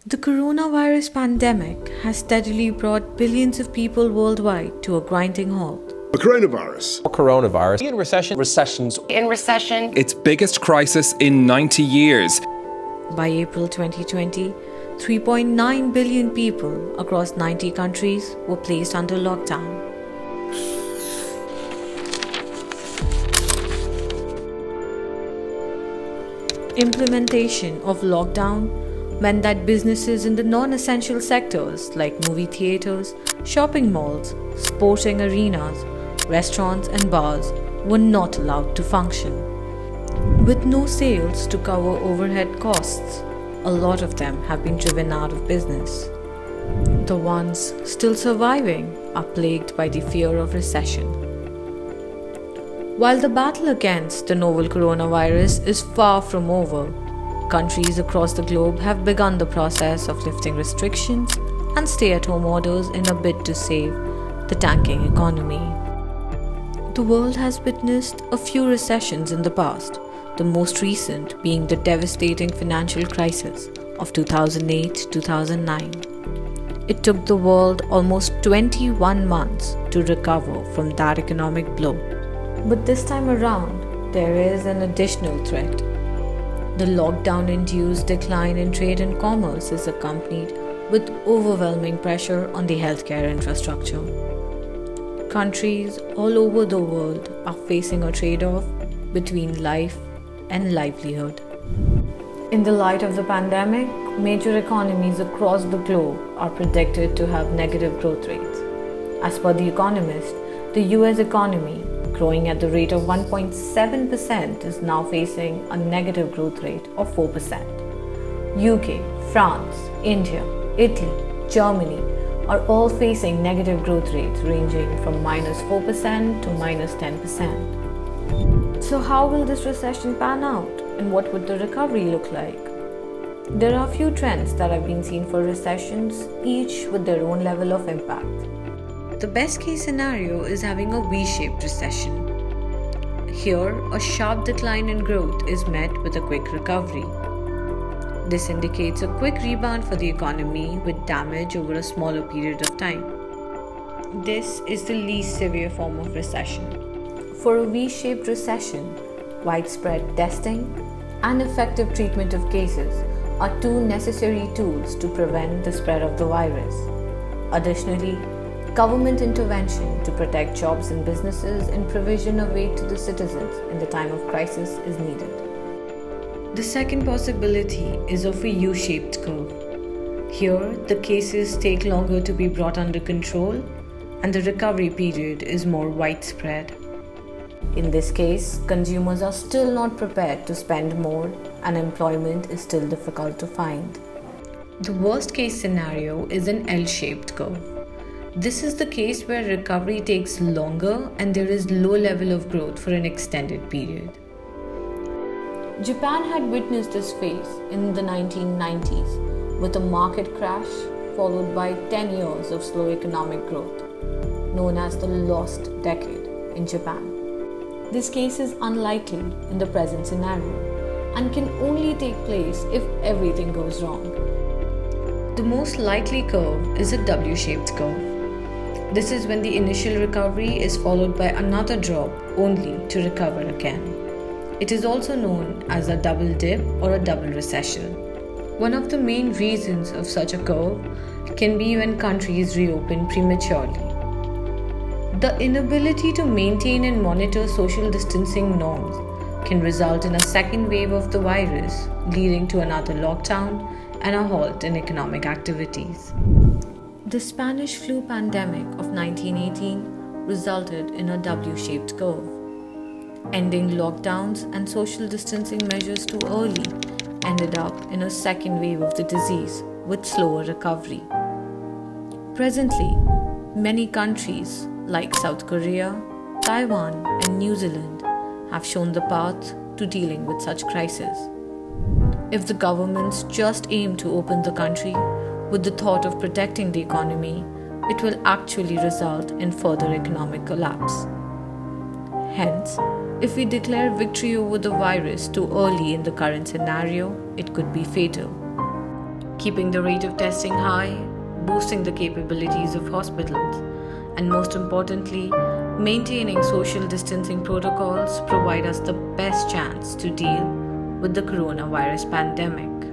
The coronavirus pandemic has steadily brought billions of people worldwide to a grinding halt. A coronavirus. In recession. Recessions. In recession. Its biggest crisis in 90 years. By April 2020, 3.9 billion people across 90 countries were placed under lockdown. Implementation of lockdown meant that businesses in the non-essential sectors like movie theaters, shopping malls, sporting arenas, restaurants and bars were not allowed to function. With no sales to cover overhead costs, a lot of them have been driven out of business. The ones still surviving are plagued by the fear of recession. While the battle against the novel coronavirus is far from over, countries across the globe have begun the process of lifting restrictions and stay-at-home orders in a bid to save the tanking economy. The world has witnessed a few recessions in the past, the most recent being the devastating financial crisis of 2008-2009. It took the world almost 21 months to recover from that economic blow. But this time around, there is an additional threat. The lockdown-induced decline in trade and commerce is accompanied with overwhelming pressure on the healthcare infrastructure. Countries all over the world are facing a trade-off between life and livelihood. In the light of the pandemic, major economies across the globe are predicted to have negative growth rates. As per The Economist, the US economy, growing at the rate of 1.7%, is now facing a negative growth rate of 4%. UK, France, India, Italy, Germany are all facing negative growth rates ranging from -4% to -10%. So how will this recession pan out, and what would the recovery look like? There are a few trends that have been seen for recessions, each with their own level of impact. The best case scenario is having a V-shaped recession. Here, a sharp decline in growth is met with a quick recovery. This indicates a quick rebound for the economy with damage over a smaller period of time. This is the least severe form of recession. For a V-shaped recession, widespread testing and effective treatment of cases are two necessary tools to prevent the spread of the virus. Additionally, government intervention to protect jobs and businesses and provision of aid to the citizens in the time of crisis is needed. The second possibility is of a U-shaped curve. Here, the cases take longer to be brought under control and the recovery period is more widespread. In this case, consumers are still not prepared to spend more and employment is still difficult to find. The worst case scenario is an L-shaped curve. This is the case where recovery takes longer and there is low level of growth for an extended period. Japan had witnessed this phase in the 1990s with a market crash followed by 10 years of slow economic growth, known as the lost decade in Japan. This case is unlikely in the present scenario and can only take place if everything goes wrong. The most likely curve is a W-shaped curve. This is when the initial recovery is followed by another drop only to recover again. It is also known as a double dip or a double recession. One of the main reasons of such a curve can be when countries reopen prematurely. The inability to maintain and monitor social distancing norms can result in a second wave of the virus, leading to another lockdown and a halt in economic activities. The Spanish flu pandemic of 1918 resulted in a W-shaped curve. Ending lockdowns and social distancing measures too early ended up in a second wave of the disease with slower recovery. Presently, many countries like South Korea, Taiwan, and New Zealand have shown the path to dealing with such crises. If the governments just aim to open the country with the thought of protecting the economy, it will actually result in further economic collapse. Hence, if we declare victory over the virus too early in the current scenario, it could be fatal. keeping the rate of testing high, boosting the capabilities of hospitals, and most importantly, maintaining social distancing protocols provide us the best chance to deal with the coronavirus pandemic.